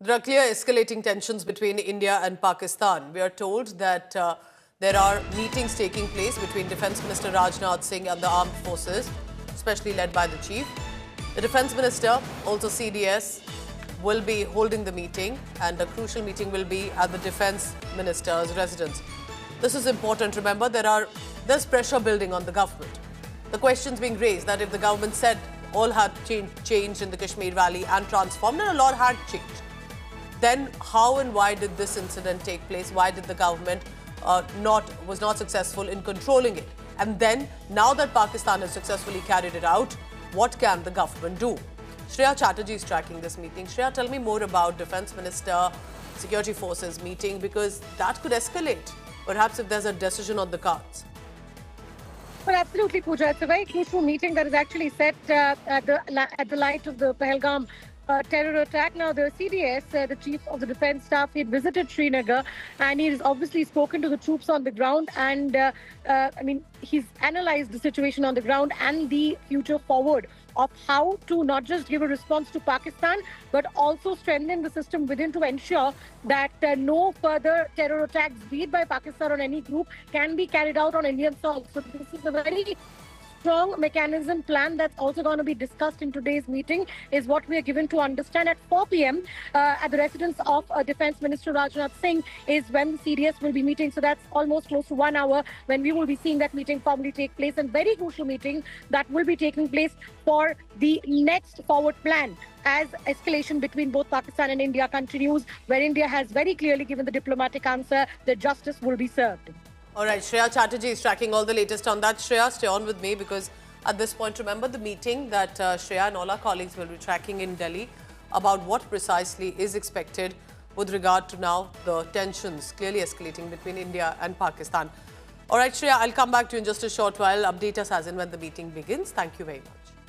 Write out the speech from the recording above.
There are clear escalating tensions between India and Pakistan. We are told that there are meetings taking place between Defence Minister Rajnath Singh and the armed forces, especially led by the chief. The Defence Minister, also CDS, will be holding the meeting, and a crucial meeting will be at the Defence Minister's residence. This is important. Remember, there's pressure building on the government. The questions being raised that if the government said all had changed in the Kashmir Valley and transformed, and a lot had changed, then how and why did this incident take place? Why did the government was not successful in controlling it? And then, now that Pakistan has successfully carried it out, what can the government do? Shreya Chatterjee is tracking this meeting. Shreya, tell me more about Defence Minister, Security Forces meeting, because that could escalate, perhaps if there's a decision on the cards. Well, absolutely, Pooja. It's a very crucial meeting that is actually set at the light of the Pahalgam terror attack. Now, the CDS, the Chief of the Defence Staff, he had visited Srinagar, and he has obviously spoken to the troops on the ground. And he's analysed the situation on the ground and the future forward of how to not just give a response to Pakistan, but also strengthen the system within to ensure that no further terror attacks, be it by Pakistan or any group, can be carried out on Indian soil. So this is a very strong mechanism plan that's also going to be discussed in today's meeting, is what we are given to understand. At 4 p.m. At the residence of Defence Minister Rajnath Singh is when the CDS will be meeting. So that's almost close to 1 hour when we will be seeing that meeting formally take place, and very crucial meeting that will be taking place for the next forward plan as escalation between both Pakistan and India continues, where India has very clearly given the diplomatic answer that justice will be served. All right, Shreya Chatterjee is tracking all the latest on that. Shreya, stay on with me, because at this point, remember the meeting that Shreya and all our colleagues will be tracking in Delhi about what precisely is expected with regard to now the tensions clearly escalating between India and Pakistan. All right, Shreya, I'll come back to you in just a short while. Update us as and when the meeting begins. Thank you very much.